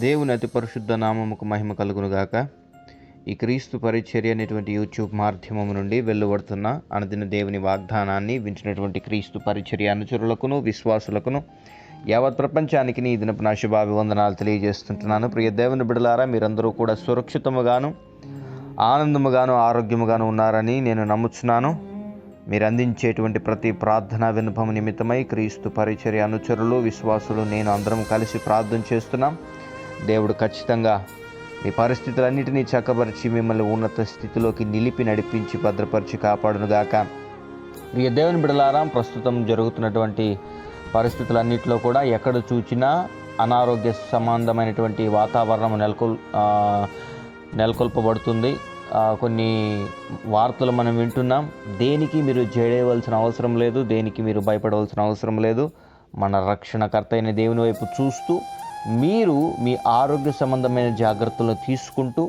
దేవుని అతి పరిశుద్ధ నామముకు మహిమ కలుగునుగాక. ఈ క్రీస్తు పరిచర్య అనేటువంటి యూట్యూబ్ మాధ్యమం నుండి వెలువడుతున్న అనుదిన దేవుని వాగ్దానాన్ని వింటున్నటువంటి క్రీస్తు పరిచర్య అనుచరులకును విశ్వాసులకును యావత్ ప్రపంచానికి ఈ దినపు నా శుభాభివందనాలు తెలియజేస్తుంటున్నాను. ప్రియ దేవుని బిడ్డలారా, మీరందరూ కూడా సురక్షితముగాను ఆనందముగాను ఆరోగ్యముగాను ఉన్నారని నేను నమ్ముచున్నాను. మీరు అందించేటువంటి ప్రతి ప్రార్థనా విన్నపం నిమిత్తమై క్రీస్తు పరిచర్య అనుచరులు విశ్వాసులు నేను అందరం కలిసి ప్రార్థన చేస్తున్నాం. దేవుడు ఖచ్చితంగా మీ పరిస్థితులన్నిటినీ చక్కబరిచి మిమ్మల్ని ఉన్నత స్థితిలోకి నిలిపి నడిపించి భద్రపరిచి కాపాడునుగాక. ప్రియ దేవుని బిడ్డలారా, ప్రస్తుతం జరుగుతున్నటువంటి పరిస్థితులన్నింటిలో కూడా ఎక్కడ చూచినా అనారోగ్య సంబంధమైనటువంటి వాతావరణం నెలకొల్పబడుతుంది. కొన్ని వార్తలు మనం వింటున్నాం. దేనికి మీరు జడేయవలసిన అవసరం లేదు, దేనికి మీరు భయపడవలసిన అవసరం లేదు. మన రక్షణకర్త అయిన దేవుని వైపు చూస్తూ మీరు మీ ఆరోగ్య సంబంధమైన జాగ్రత్తలను తీసుకుంటూ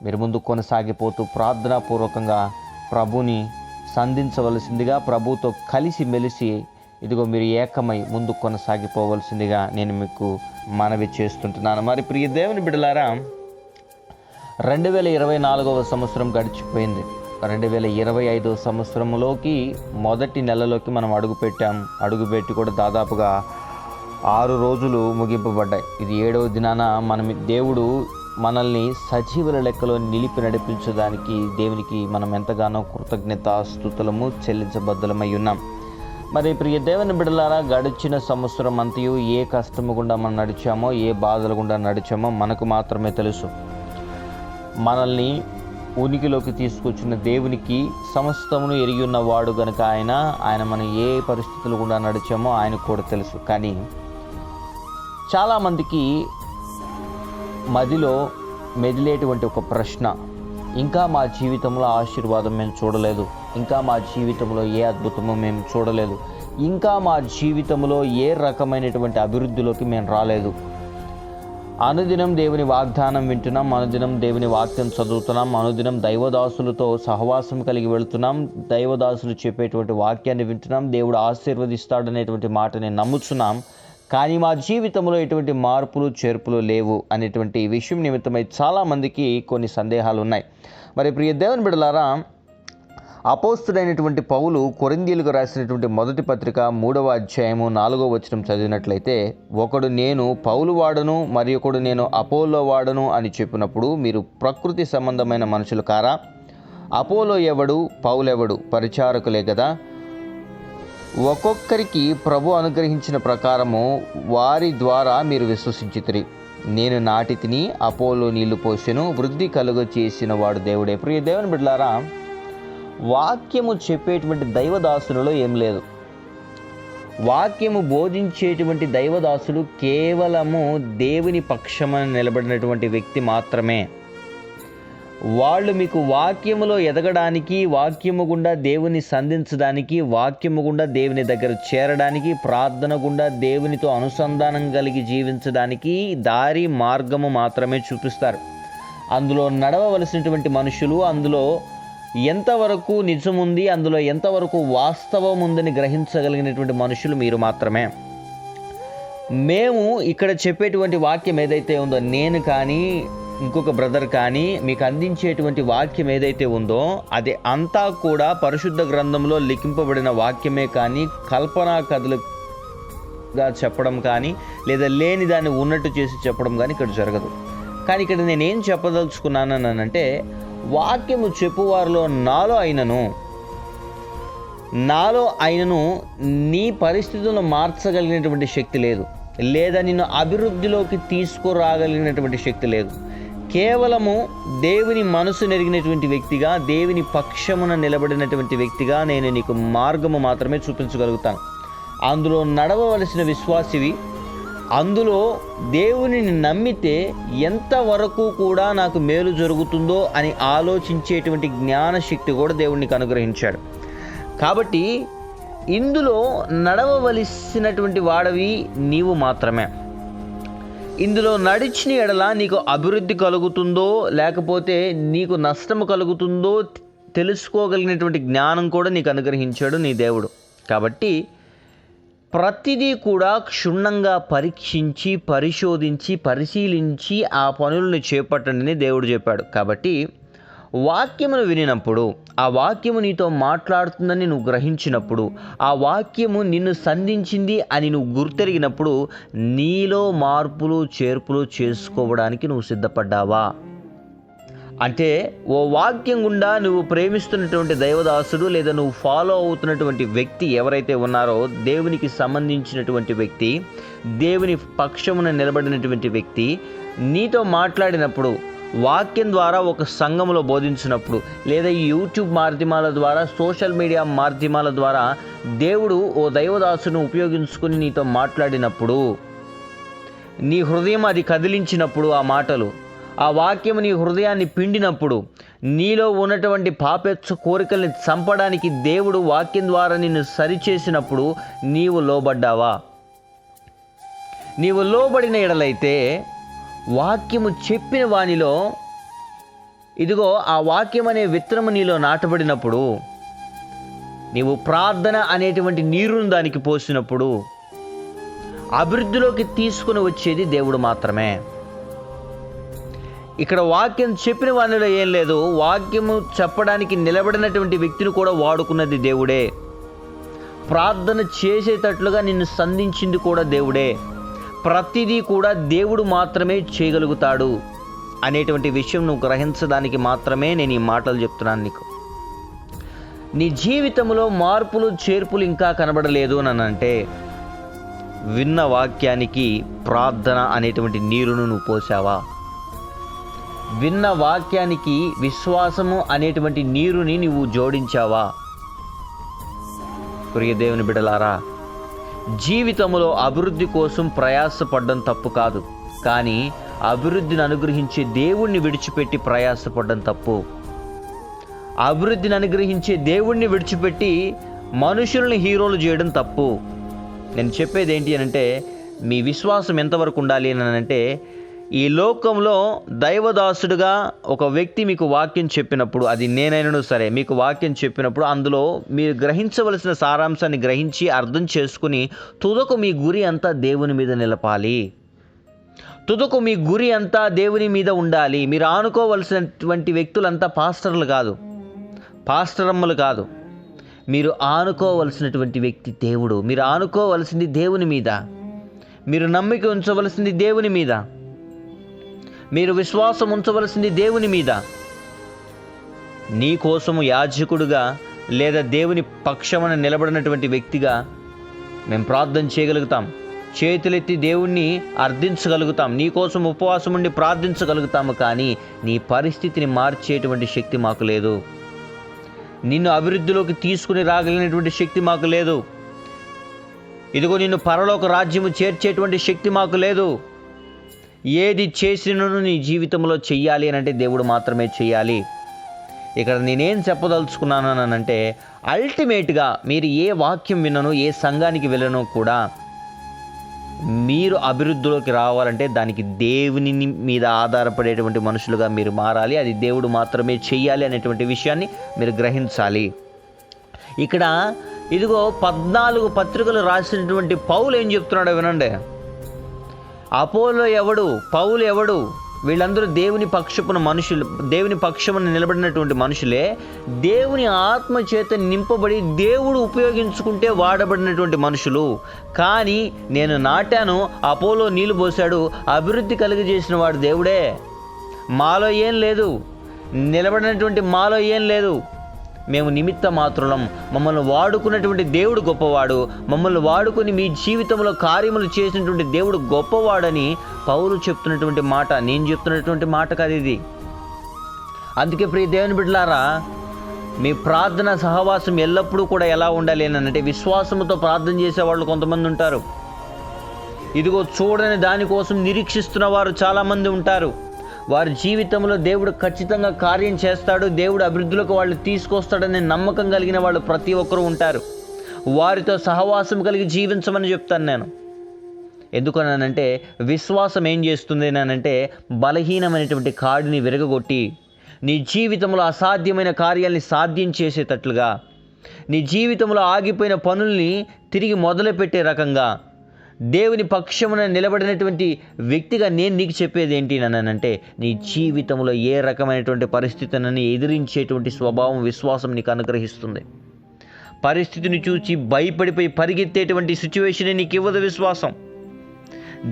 మీరు ముందు కొనసాగిపోతూ ప్రార్థనాపూర్వకంగా ప్రభుని సంధించవలసిందిగా, ప్రభుతో కలిసి మెలిసి ఇదిగో మీరు ఏకమై ముందు కొనసాగిపోవలసిందిగా నేను మీకు మనవి చేస్తుంటున్నాను. మరి ప్రియ దేవుని బిడ్డలారా, 2024వ సంవత్సరం గడిచిపోయింది. 2025వ సంవత్సరంలోకి మొదటి నెలలోకి మనం అడుగుపెట్టి కూడా దాదాపుగా 6 రోజులు ముగింపబడ్డాయి. ఇది 7వ దినాన దేవుడు మనల్ని సజీవుల లెక్కలో నిలిపి నడిపించడానికి దేవునికి మనం ఎంతగానో కృతజ్ఞతాస్తుతులము చెల్లించబద్దులమై ఉన్నాం. మరి ప్రియ దేవుని బిడ్డలారా, గడిచిన సంవత్సరం అంతయు ఏ కష్టము గుండా మనం నడిచామో, ఏ బాధల గుండా నడిచామో మనకు మాత్రమే తెలుసు. మనల్ని ఉనికిలోకి తీసుకొచ్చిన దేవునికి సమస్తమును ఎరిగి ఉన్నవాడు గనుక ఆయన మనం ఏ పరిస్థితులు గుండా నడిచామో ఆయనకు కూడా తెలుసు. కానీ చాలామందికి మదిలో మెదిలేటువంటి ఒక ప్రశ్న, ఇంకా మా జీవితంలో ఆశీర్వాదం మేము చూడలేదు, ఇంకా మా జీవితంలో ఏ అద్భుతమో మేము చూడలేదు, ఇంకా మా జీవితంలో ఏ రకమైనటువంటి అభివృద్ధిలోకి మేము రాలేదు. అనుదినం దేవుని వాగ్దానం వింటున్నాం, అనుదినం దేవుని వాక్యం చదువుతున్నాం, అనుదినం దైవదాసులతో సహవాసం కలిగి వెళుతున్నాం, దైవదాసులు చెప్పేటువంటి వాక్యాన్ని వింటున్నాం, దేవుడు ఆశీర్వదిస్తాడనేటువంటి మాటని నమ్ముతున్నాం. కానీ మా జీవితంలో ఎటువంటి మార్పులు చేర్పులు లేవు అనేటువంటి విషయం నిమిత్తమై చాలామందికి కొన్ని సందేహాలు ఉన్నాయి. మరి ప్రియ దేవుని బిడ్డలారా, అపోస్తుడైనటువంటి పౌలు కొరింథీయులకు రాసినటువంటి మొదటి పత్రిక 3వ అధ్యాయము 4వ వచనం చదివినట్లయితే, ఒకడు నేను పౌలు వాడను, మరి ఒకడు నేను అపోలో వాడను అని చెప్పినప్పుడు మీరు ప్రకృతి సంబంధమైన మనుషులు కారా? అపోలో ఎవడు, పౌలెవడు? పరిచారకులే కదా. ఒక్కొక్కరికి ప్రభు అనుగ్రహించిన ప్రకారము వారి ద్వారా మీరు విశ్వసించితిరి. నేను నాటి తిని, అపోలో నీళ్లు పోసెను, వృద్ధి కలుగ చేసిన వాడు దేవుడే. ప్రియ దేవుని బిడ్డలారా, వాక్యము చెప్పేటువంటి దైవదాసులలో ఏం లేదు. వాక్యము బోధించేటువంటి దైవదాసులు కేవలము దేవుని పక్షమున నిలబడినటువంటి వ్యక్తి మాత్రమే. వాళ్ళు మీకు వాక్యములో ఎదగడానికి, వాక్యము గుండా దేవుని సంధించడానికి, వాక్యము గుండా దేవుని దగ్గర చేరడానికి, ప్రార్థన గుండా దేవునితో అనుసంధానం కలిగి జీవించడానికి దారి మార్గము మాత్రమే చూపిస్తారు. అందులో నడవవలసినటువంటి మనుషులు, అందులో ఎంతవరకు నిజముంది, అందులో ఎంతవరకు వాస్తవం ఉందని గ్రహించగలిగినటువంటి మనుషులు మీరు మాత్రమే. మేము ఇక్కడ చెప్పేటువంటి వాక్యం ఏదైతే ఉందో, నేను కానీ ఇంకొక బ్రదర్ కానీ మీకు అందించేటువంటి వాక్యం ఏదైతే ఉందో అది అంతా కూడా పరిశుద్ధ గ్రంథంలో లిఖింపబడిన వాక్యమే కానీ కల్పనా కథలుగా చెప్పడం కానీ లేదా లేని దాన్ని ఉన్నట్టు చేసి చెప్పడం కానీ ఇక్కడ జరగదు. కానీ ఇక్కడ నేనేం చెప్పదలుచుకున్నానంటే, వాక్యము చెప్పువారిలో నాలో అయినను నీ పరిస్థితులను మార్చగలిగినటువంటి శక్తి లేదు, లేదా నిన్ను అభివృద్ధిలోకి తీసుకురాగలిగినటువంటి శక్తి లేదు. కేవలము దేవుని మనసు నెరిగినటువంటి వ్యక్తిగా, దేవుని పక్షమున నిలబడినటువంటి వ్యక్తిగా నేను నీకు మార్గము మాత్రమే చూపించగలుగుతాను. అందులో నడవవలసిన విశ్వాసివి, అందులో దేవునిని నమ్మితే ఎంతవరకు కూడా నాకు మేలు జరుగుతుందో అని ఆలోచించేటువంటి జ్ఞానశక్తి కూడా దేవునికి అనుగ్రహించాడు. కాబట్టి ఇందులో నడవవలసినటువంటి వాడవి నీవు మాత్రమే. ఇందులో నడిచిన ఎడల నీకు అభివృద్ధి కలుగుతుందో లేకపోతే నీకు నష్టము కలుగుతుందో తెలుసుకోగలిగినటువంటి జ్ఞానం కూడా నీకు అనుగ్రహించాడు నీ దేవుడు. కాబట్టి ప్రతిదీ కూడా క్షుణ్ణంగా పరీక్షించి, పరిశోధించి, పరిశీలించి ఆ పనులను చేపట్టండి అని దేవుడు చెప్పాడు. కాబట్టి వాక్యమును వినినప్పుడు, ఆ వాక్యము నీతో మాట్లాడుతుందని నువ్వు గ్రహించినప్పుడు, ఆ వాక్యము నిన్ను సంధించింది అని నువ్వు గుర్తెరిగినప్పుడు, నీలో మార్పులు చేర్పులు చేసుకోవడానికి నువ్వు సిద్ధపడ్డావా? అంటే ఓ వాక్యం గుండా నువ్వు ప్రేమిస్తున్నటువంటి దైవదాసుడు లేదా నువ్వు ఫాలో అవుతున్నటువంటి వ్యక్తి ఎవరైతే ఉన్నారో, దేవునికి సంబంధించినటువంటి వ్యక్తి, దేవుని పక్షమున నిలబడినటువంటి వ్యక్తి నీతో మాట్లాడినప్పుడు, వాక్యం ద్వారా ఒక సంఘములో బోధించినప్పుడు, లేదా ఈ యూట్యూబ్ మాధ్యమాల ద్వారా, సోషల్ మీడియా మాధ్యమాల ద్వారా దేవుడు ఓ దైవదాసును ఉపయోగించుకుని నీతో మాట్లాడినప్పుడు, నీ హృదయం అది కదిలించినప్పుడు, ఆ మాటలు, ఆ వాక్యం నీ హృదయాన్ని పిండినప్పుడు, నీలో ఉన్నటువంటి పాపెచ్చ కోరికల్ని చంపడానికి దేవుడు వాక్యం ద్వారా నిన్ను సరిచేసినప్పుడు నీవు లోబడ్డావా? నీవు లోబడిన ఎడలైతే వాక్యము చెప్పిన వానిలో, ఇదిగో ఆ వాక్యం అనే విత్తనము నీలో నాటబడినప్పుడు, నీవు ప్రార్థన అనేటువంటి నీరును దానికి పోసినప్పుడు అభివృద్ధిలోకి తీసుకుని వచ్చేది దేవుడు మాత్రమే. ఇక్కడ వాక్యం చెప్పిన వానిలో ఏం లేదు, వాక్యము చెప్పడానికి నిలబడినటువంటి వ్యక్తిని కూడా వాడుకున్నది దేవుడే. ప్రార్థన చేసేటట్లుగా నిన్ను సంధించింది కూడా దేవుడే. ప్రతిదీ కూడా దేవుడు మాత్రమే చేయగలుగుతాడు అనేటువంటి విషయం నువ్వు గ్రహించడానికి మాత్రమే నేను ఈ మాటలు చెప్తున్నాను నీకు. నీ జీవితంలో మార్పులు చేర్పులు ఇంకా కనబడలేదు అని అంటే, విన్న వాక్యానికి ప్రార్థన అనేటువంటి నీరును నువ్వు పోసావా? విన్న వాక్యానికి విశ్వాసము అనేటువంటి నీరుని నువ్వు జోడించావా? ప్రియ దేవుని బిడ్డలారా, జీవితంలో అభివృద్ధి కోసం ప్రయాసపడడం తప్పు కాదు, కానీ అభివృద్ధిని అనుగ్రహించే దేవుణ్ణి విడిచిపెట్టి ప్రయాసపడడం తప్పు. అభివృద్ధిని అనుగ్రహించే దేవుణ్ణి విడిచిపెట్టి మనుషుల్ని హీరోలు చేయడం తప్పు. నేను చెప్పేది ఏంటి అనంటే, మీ విశ్వాసం ఎంతవరకు ఉండాలి అని అంటే, ఈ లోకంలో దైవదాసుడుగా ఒక వ్యక్తి మీకు వాక్యం చెప్పినప్పుడు, అది నేనైనా సరే, మీకు వాక్యం చెప్పినప్పుడు అందులో మీరు గ్రహించవలసిన సారాంశాన్ని గ్రహించి అర్థం చేసుకుని తుదకు మీ గురి అంతా దేవుని మీద నిలపాలి. తుదకు మీ గురి అంతా దేవుని మీద ఉండాలి. మీరు ఆనుకోవలసినటువంటి వ్యక్తులంతా పాస్టర్లు కాదు, పాస్టరమ్మలు కాదు. మీరు ఆనుకోవలసినటువంటి వ్యక్తి దేవుడు. మీరు ఆనుకోవలసింది దేవుని మీద. మీరు నమ్మిక ఉంచవలసింది దేవుని మీద. మీరు విశ్వాసం ఉంచవలసింది దేవుని మీద. నీ కోసము యాజకుడుగా లేదా దేవుని పక్షమున నిలబడినటువంటి వ్యక్తిగా మేము ప్రార్థన చేయగలుగుతాం, చేతులెత్తి దేవుణ్ణి అర్థించగలుగుతాం, నీ కోసం ఉపవాసం ఉండి ప్రార్థించగలుగుతాము. కానీ నీ పరిస్థితిని మార్చేటువంటి శక్తి మాకు లేదు. నిన్ను అభివృద్ధిలోకి తీసుకుని రాగలిగినటువంటి శక్తి మాకు లేదు. ఇదిగో నిన్ను పరలోక రాజ్యము చేర్చేటువంటి శక్తి మాకు లేదు. ఏది చేసినను నీ జీవితంలో చెయ్యాలి అని అంటే దేవుడు మాత్రమే చెయ్యాలి. ఇక్కడ నేనేం చెప్పదలుచుకున్నాను అని అంటే, అల్టిమేట్గా మీరు ఏ వాక్యం వినను, ఏ సంఘానికి వెళ్ళను కూడా మీరు అభివృద్ధిలోకి రావాలంటే దానికి దేవుని మీద ఆధారపడేటువంటి మనుషులుగా మీరు మారాలి. అది దేవుడు మాత్రమే చెయ్యాలి అనేటువంటి విషయాన్ని మీరు గ్రహించాలి. ఇక్కడ ఇదిగో 14 పత్రికలు రాసినటువంటి పౌలు ఏం చెప్తున్నాడో వినండి. అపోలో ఎవడు, పౌలు ఎవడు? వీళ్ళందరూ దేవుని పక్షపున మనుషులు, దేవుని పక్షమున నిలబడినటువంటి మనుషులే. దేవుని ఆత్మ చేత నింపబడి దేవుడు ఉపయోగించుకుంటే వాడబడినటువంటి మనుషులు. కానీ నేను నాటాను, అపోలో నీళ్లు పోశాడు, అభివృద్ధి కలుగజేసిన వాడు దేవుడే. మాలో ఏం లేదు, నిలబడినటువంటి మాలో ఏం లేదు. మేము నిమిత్త మాత్రులం. మమ్మల్ని వాడుకున్నటువంటి దేవుడు గొప్పవాడు. మమ్మల్ని వాడుకొని మీ జీవితంలో కార్యములు చేసినటువంటి దేవుడు గొప్పవాడని పౌలు చెప్తున్నటువంటి మాట, నేను చెప్తున్నటువంటి మాట కాదు ఇది. అందుకే ప్రియ దేవుని బిడ్డలారా, మీ ప్రార్థన సహవాసం ఎల్లప్పుడూ కూడా ఎలా ఉండాలి అని అంటే, విశ్వాసంతో ప్రార్థన చేసేవాళ్ళు కొంతమంది ఉంటారు. ఇదిగో చూడని దానికోసం నిరీక్షిస్తున్న వారు చాలామంది ఉంటారు. వారి జీవితంలో దేవుడు ఖచ్చితంగా కార్యం చేస్తాడు, దేవుడు అభివృద్ధిలోకి వాళ్ళు తీసుకొస్తాడనే నమ్మకం కలిగిన వాళ్ళు ప్రతి ఒక్కరూ ఉంటారు. వారితో సహవాసం కలిగి జీవించమని చెప్తాను నేను. ఎందుకనంటే విశ్వాసం ఏం చేస్తుంది అంటే, బలహీనమైనటువంటి కాడిని విరగగొట్టి నీ జీవితంలో అసాధ్యమైన కార్యాల్ని సాధ్యం చేసేటట్లుగా, నీ జీవితంలో ఆగిపోయిన పనుల్ని తిరిగి మొదలుపెట్టే రకంగా దేవుని పక్షమున నిలబడినటువంటి వ్యక్తిగా నేను నీకు చెప్పేది ఏంటి అనంటే, నీ జీవితంలో ఏ రకమైనటువంటి పరిస్థితులను ఎదిరించేటువంటి స్వభావం, విశ్వాసం నీకు అనుగ్రహిస్తుంది. పరిస్థితిని చూసి భయపడిపోయి పరిగెత్తేటువంటి సిచ్యువేషన్ నీకు ఇవ్వదు విశ్వాసం.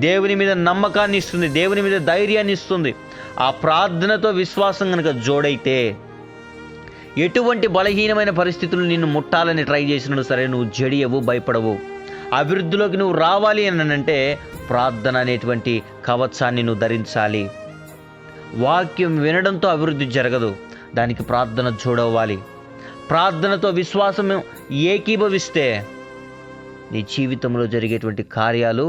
దేవుని మీద నమ్మకాన్ని ఇస్తుంది, దేవుని మీద ధైర్యాన్ని ఇస్తుంది. ఆ ప్రార్థనతో విశ్వాసం కనుక జోడైతే ఎటువంటి బలహీనమైన పరిస్థితులు నిన్ను ముట్టాలని ట్రై చేసినా సరే నువ్వు జడియవు, భయపడవు. అభివృద్ధిలోకి నువ్వు రావాలి అని అంటే ప్రార్థన అనేటువంటి కవచాన్ని నువ్వు ధరించాలి. వాక్యం వినడంతో అభివృద్ధి జరగదు, దానికి ప్రార్థన జోడవ్వాలి. ప్రార్థనతో విశ్వాసం ఏకీభవిస్తే నీ జీవితంలో జరిగేటువంటి కార్యాలు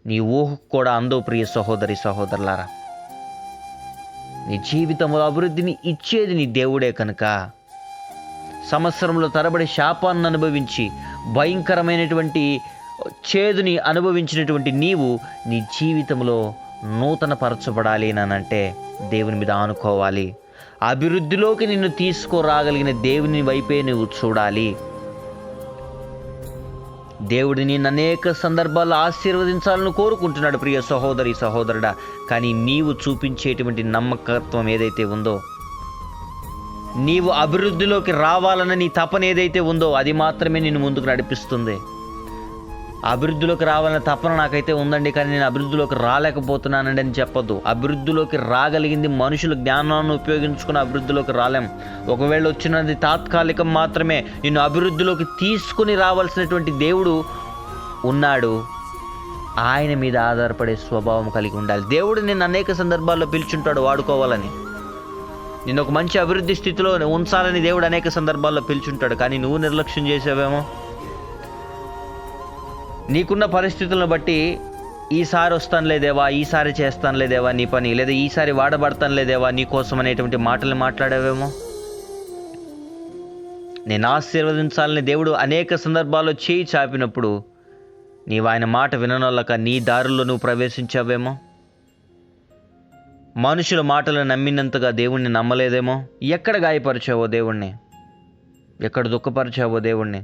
నీ ఊహకు కూడా అందవు. ప్రియ సహోదరి సహోదరులారా, నీ జీవితంలో అభివృద్ధిని ఇచ్చేది నీ దేవుడే కనుక సంవత్సరంలో తరబడి శాపాన్ని అనుభవించి భయంకరమైనటువంటి చేదుని అనుభవించినటువంటి నీవు నీ జీవితంలో నూతన పరచబడాలి అనంటే దేవుని మీద ఆనుకోవాలి. అభివృద్ధిలోకి నిన్ను తీసుకురాగలిగిన దేవుని వైపే నువ్వు చూడాలి. దేవుడు నిన్ను అనేక సందర్భాల్లో ఆశీర్వదించాలని కోరుకుంటున్నాడు ప్రియ సహోదరి సహోదరుడా. కానీ నీవు చూపించేటువంటి నమ్మకత్వం ఏదైతే ఉందో, నీవు అభివృద్ధిలోకి రావాలన్న నీ తపన ఏదైతే ఉందో అది మాత్రమే నిన్ను ముందుకు నడిపిస్తుంది. అభివృద్ధిలోకి రావాలన్న తపన నాకైతే ఉందండి, కానీ నేను అభివృద్ధిలోకి రాలేకపోతున్నానండి అని చెప్పొద్దు. అభివృద్ధిలోకి రాగలిగింది మనుషుల జ్ఞానాన్ని ఉపయోగించుకుని అభివృద్ధిలోకి రాలేం. ఒకవేళ వచ్చినది తాత్కాలికం మాత్రమే. నిన్ను అభివృద్ధిలోకి తీసుకుని రావాల్సినటువంటి దేవుడు ఉన్నాడు. ఆయన మీద ఆధారపడే స్వభావం కలిగి ఉండాలి. దేవుడు నిన్ను అనేక సందర్భాల్లో పిలుచుంటాడు వాడుకోవాలని, నిన్ను ఒక మంచి అభివృద్ధి స్థితిలో ఉంచాలని దేవుడు అనేక సందర్భాల్లో పిలుచుంటాడు. కానీ నువ్వు నిర్లక్ష్యం చేసావేమో. నీకున్న పరిస్థితులను బట్టి ఈసారి వస్తానులే దేవా, ఈసారి చేస్తానులే దేవా నీ పని, లేదా ఈసారి వాడబడతానులే దేవా నీ కోసం అనేటువంటి మాటలు మాట్లాడావేమో. నేను ఆశీర్వదించాలని దేవుడు అనేక సందర్భాల్లో చేయి చాపినప్పుడు నీవు ఆయన మాట విననొల్లక నీ దారుల్లో నువ్వు ప్రవేశించావేమో. మనుషుల మాటలు నమ్మినంతగా దేవుణ్ణి నమ్మలేదేమో. ఎక్కడ గాయపరిచావో దేవుణ్ణి, ఎక్కడ దుఃఖపరిచావో దేవుణ్ణి.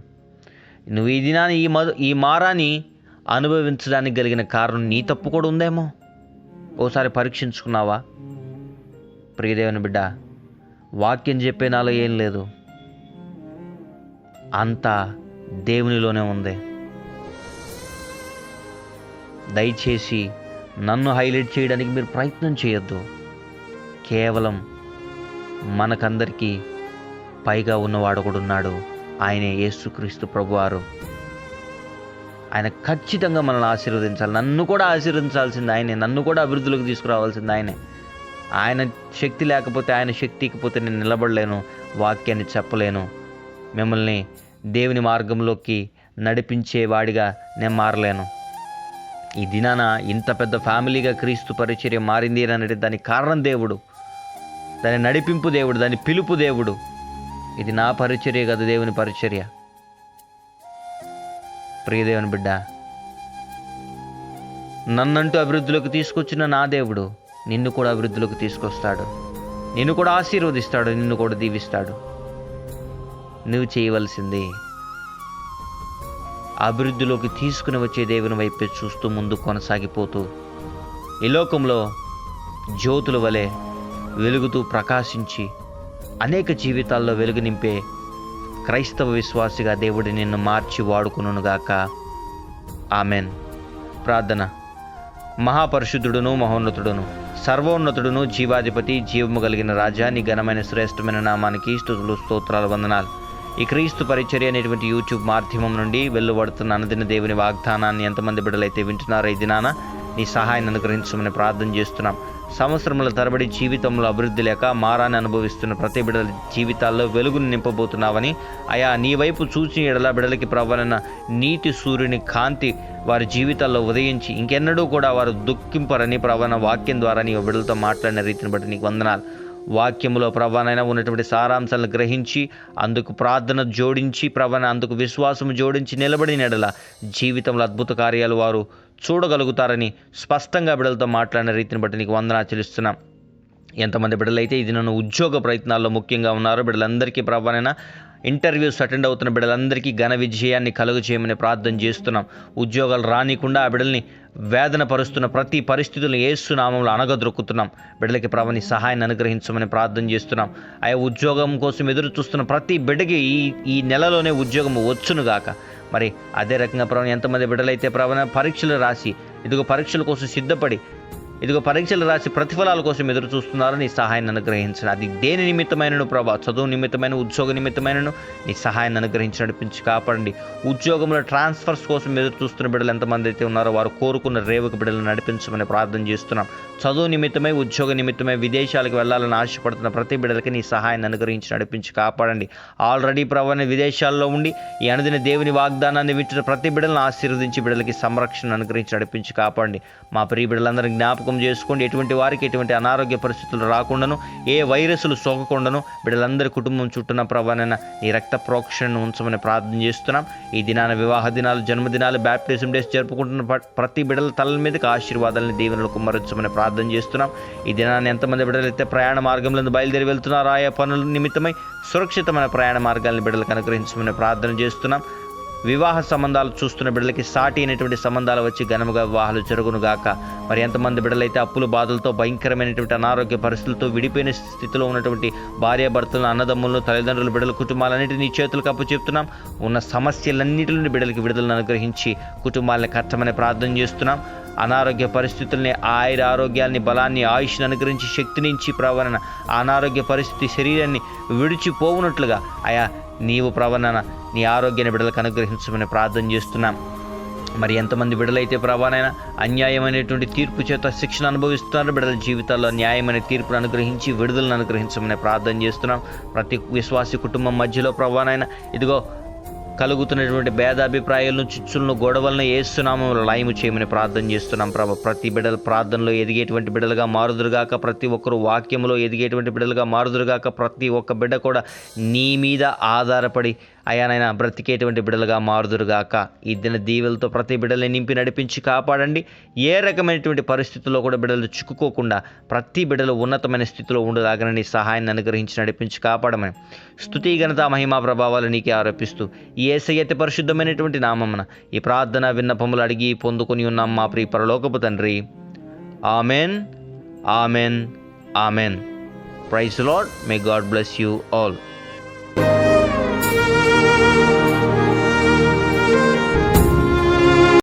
నువ్వు ఈ దినాన్ని ఈ మారాన్ని అనుభవించడానికి కలిగిన కారణం నీ తప్పు కూడా ఉందేమో. ఓసారి పరీక్షించుకున్నావా? ప్రియదేవుని బిడ్డ, వాక్యం చెప్పే నాలో ఏం లేదు, అంతా దేవునిలోనే ఉంది. దయచేసి నన్ను హైలైట్ చేయడానికి మీరు ప్రయత్నం చేయొద్దు. కేవలం మనకందరికీ పైగా ఉన్నవాడు కూడా ఉన్నాడు, ఆయనే యేసుక్రీస్తు ప్రభువారు. ఆయన ఖచ్చితంగా మనల్ని ఆశీర్వదించాలి. నన్ను కూడా ఆశీర్వదించాల్సింది ఆయనే, నన్ను కూడా అభివృద్ధిలోకి తీసుకురావాల్సింది ఆయనే. ఆయన శక్తి లేకపోతే, ఆయన శక్తి ఇకపోతే నేను నిలబడలేను, వాక్యాన్ని చెప్పలేను, మిమ్మల్ని దేవుని మార్గంలోకి నడిపించేవాడిగా నేను మారలేను. ఈ దినాన ఇంత పెద్ద ఫ్యామిలీగా క్రీస్తు పరిచర్య మారింది అని అంటే దానికి కారణం దేవుడు, దాని నడిపింపు దేవుడు, దాని పిలుపు దేవుడు. ఇది నా పరిచర్య కాదు, దేవుని పరిచర్య. ప్రియదేవుని బిడ్డ, నన్నంటూ అభివృద్ధిలోకి తీసుకొచ్చిన నా దేవుడు నిన్ను కూడా అభివృద్ధిలోకి తీసుకొస్తాడు, నిన్ను కూడా ఆశీర్వదిస్తాడు, నిన్ను కూడా దీవిస్తాడు. నువ్వు చేయవలసింది అభివృద్ధిలోకి తీసుకుని వచ్చే దేవుని వైపే చూస్తూ ముందు కొనసాగిపోతూ ఈ లోకంలో జ్యోతుల వలె వెలుగుతూ ప్రకాశించి అనేక జీవితాల్లో వెలుగు నింపే క్రైస్తవ విశ్వాసిగా దేవుడు నిన్ను మార్చి వాడుకునుగాక. ఆమెన్. ప్రార్థన. మహాపరిశుద్ధుడును మహోన్నతుడును సర్వోన్నతుడును జీవాధిపతి జీవము కలిగిన రాజా, నీ ఘనమైన శ్రేష్టమైన నామానికి స్తుతులు స్తోత్రాలు వందనాలు. ఈ క్రీస్తు పరిచర్య అనేటువంటి యూట్యూబ్ మాధ్యమం నుండి వెలువడుతున్న అనుదిన దేవుని వాగ్దానాన్ని ఎంతమంది బిడ్డలైతే వింటున్నారో ఈ దినాన నీ సహాయాన్ని అనుగ్రహించమని ప్రార్థన చేస్తున్నాం. సంవత్సరముల తరబడి జీవితంలో అభివృద్ధి లేక మారాన్ని అనుభవిస్తున్న ప్రతి బిడ్డల జీవితాల్లో వెలుగును నింపబోతున్నావని, అయా నీ వైపు చూచి ఎడల బిడ్డలకి ప్రవలన నీతి సూర్యుని కాంతి వారి జీవితాల్లో ఉదయించి ఇంకెన్నడూ కూడా వారు దుఃఖింపరని ప్రవణ వాక్యం ద్వారా నీ బిడ్డలతో మాట్లాడిన రీతిని బట్టి నీకు వందనాలు. వాక్యములో ప్రవణైనా ఉన్నటువంటి సారాంశాలను గ్రహించి అందుకు ప్రార్థన జోడించి అందుకు విశ్వాసము జోడించి నిలబడిన ఎడల జీవితంలో అద్భుత కార్యాలు వారు చూడగలుగుతారని స్పష్టంగా బిడ్డలతో మాట్లాడిన రీతిని బట్టి నీకు వందనాలు చెల్లిస్తున్నాం. ఎంతమంది బిడ్డలైతే ఇది నన్ను ఉద్యోగ ప్రయత్నాల్లో ముఖ్యంగా ఉన్నారో బిడ్డలందరికీ ప్రభువైనా ఇంటర్వ్యూస్ అటెండ్ అవుతున్న బిడ్డలందరికీ ఘన విజయాన్ని కలుగు చేయమని ప్రార్థన చేస్తున్నాం. ఉద్యోగాలు రానికుండా ఆ బిడ్డల్ని వేదన పరుస్తున్న ప్రతి పరిస్థితులను యేసు నామములో అణగద్రొక్కుతున్నాం. బిడ్డలకి ప్రభు సహాయాన్ని అనుగ్రహించమని ప్రార్థన చేస్తున్నాం. ఆయా ఉద్యోగం కోసం ఎదురు చూస్తున్న ప్రతి బిడ్డకి ఈ నెలలోనే ఉద్యోగం వచ్చునుగాక. మరి అదే రకంగా ప్రభు ఎంతమంది బిడ్డలైతే ప్రభు పరీక్షలు రాసి పరీక్షల కోసం సిద్ధపడి పరీక్షలు రాసి ప్రతిఫలాల కోసం ఎదురు చూస్తున్నారో నీ సహాయాన్ని అనుగ్రహించండి. అది దేని నిమిత్తమైనను ప్రభా, చదువు నిమిత్తమైన, ఉద్యోగ నిమిత్తమైనను నీ సహాయాన్ని అనుగ్రహించి నడిపించి కాపాడండి. ఉద్యోగంలో ట్రాన్స్ఫర్స్ కోసం ఎదురు చూస్తున్న బిడ్డలు ఎంతమంది అయితే ఉన్నారో వారు కోరుకున్న రేవుకు బిడ్డలను నడిపించమని ప్రార్థన చేస్తున్నాం. చదువు నిమిత్తమై, ఉద్యోగ నిమిత్తమై విదేశాలకు వెళ్ళాలని ఆశపడుతున్న ప్రతి బిడ్డలకి నీ సహాయాన్ని అనుగ్రహించి నడిపించి కాపాడండి. ఆల్రెడీ ప్రభాని విదేశాల్లో ఉండి ఈ అనుదిన దేవుని వాగ్దానాన్ని వింటున్న ప్రతి బిడ్డలను ఆశీర్వదించి బిడ్డలకి సంరక్షణ అనుగ్రహించి నడిపించి కాపాడండి. మా ప్రియ బిడ్డలందరినీ జ్ఞాపకం చేసుకోండి. ఎటువంటి వారికి ఎటువంటి అనారోగ్య పరిస్థితులు రాకుండాను, ఏ వైరస్లు సోకకుండాను బిడ్డలందరి కుటుంబం చుట్టూన ప్రభానైనా నీ రక్త ప్రోక్షణను ఉంచమని ప్రార్థన చేస్తున్నాం. ఈ దినాన వివాహ దినాలు, జన్మదినాలు, బ్యాప్టిజం డేస్ జరుపుకుంటున్న ప్రతి బిడ్డల తలల మీదకి ఆశీర్వాదాలను దీవెనలు కుమ్మరించమని ప్రార్థన చేస్తున్నాం. ఈ దినాన్ని ఎంతమంది బిడ్డలైతే ప్రయాణ మార్గంలో బయలుదేరి వెళ్తున్నారో ఆయా పనుల నిమిత్తమై సురక్షితమైన ప్రయాణ మార్గాలను బిడ్డలకు అనుగ్రహించమని ప్రార్థన చేస్తున్నాం. వివాహ సంబంధాలు చూస్తున్న బిడ్డలకి సాటి అయినటువంటి సంబంధాలు వచ్చి ఘనముగా వివాహాలు జరుగునుగాక. మరి ఎంతమంది బిడ్డలైతే అప్పులు బాధలతో, భయంకరమైనటువంటి అనారోగ్య పరిస్థితులతో విడిపోయిన స్థితిలో ఉన్నటువంటి భార్యాభర్తలను, అన్నదమ్ములను, తల్లిదండ్రులు, బిడ్డల కుటుంబాలన్నింటినీ నీ చేతులకు అప్పచెప్తున్నాం. ఉన్న సమస్యలన్నింటి నుండి బిడ్డలకి విడుదలను అనుగ్రహించి కుటుంబాలను కట్టమని ప్రార్థన చేస్తున్నాం. అనారోగ్య పరిస్థితుల్ని, ఆరోగ్యాన్ని, బలాన్ని, ఆయుష్ని అనుగ్రహించి శక్తినించి ప్రవరణ అనారోగ్య పరిస్థితి శరీరాన్ని విడిచిపోవునట్లుగా ఆయా నీవు ప్రవణన నీ ఆరోగ్యాన్ని బిడ్డలకు అనుగ్రహించమని ప్రార్థన చేస్తున్నాం. మరి ఎంతమంది బిడ్డలైతే ప్రభానైనా అన్యాయమైనటువంటి తీర్పు చేత శిక్షణ అనుభవిస్తున్నారు, బిడ్డల జీవితాల్లో న్యాయమైన తీర్పును అనుగ్రహించి విడుదలను అనుగ్రహించమని ప్రార్థన చేస్తున్నాం. ప్రతి విశ్వాసి కుటుంబం మధ్యలో ప్రభానైనా కలుగుతున్నటువంటి భేదాభిప్రాయాలను, చిచ్చులను, గొడవలను యేసునామములో లయము చేయమని ప్రార్థన చేస్తున్నాం. ప్రభు ప్రతి బిడ్డల ప్రార్థనలో ఎదిగేటువంటి బిడ్డలుగా మారుదురుగాక. ప్రతి ఒక్కరు వాక్యంలో ఎదిగేటువంటి బిడ్డలుగా మారుదురుగాక. ప్రతి ఒక్క బిడ్డ కూడా నీ మీద ఆధారపడి అయానైనా బ్రతికేటువంటి బిడ్డలుగా మారుదురుగాక. ఈ దిన దీవెలతో ప్రతి బిడ్డల్ని నింపి నడిపించి కాపాడండి. ఏ రకమైనటువంటి పరిస్థితుల్లో కూడా బిడ్డలు చిక్కుకోకుండా ప్రతి బిడ్డలు ఉన్నతమైన స్థితిలో ఉండగానే సహాయాన్ని అనుగ్రహించి నడిపించి కాపాడమని స్తుతి, ఘనత, మహిమా ప్రభావాలు నీకే ఆరోపిస్తూ ఈ యేసయ్య అతి పరిశుద్ధమైనటువంటి నామమున ఈ ప్రార్థన విన్నపములు అడిగి పొందుకొని ఉన్నాం మా ప్రియ పరలోకపు తండ్రి. Amen, amen, amen. Praise the Lord. May God bless you all.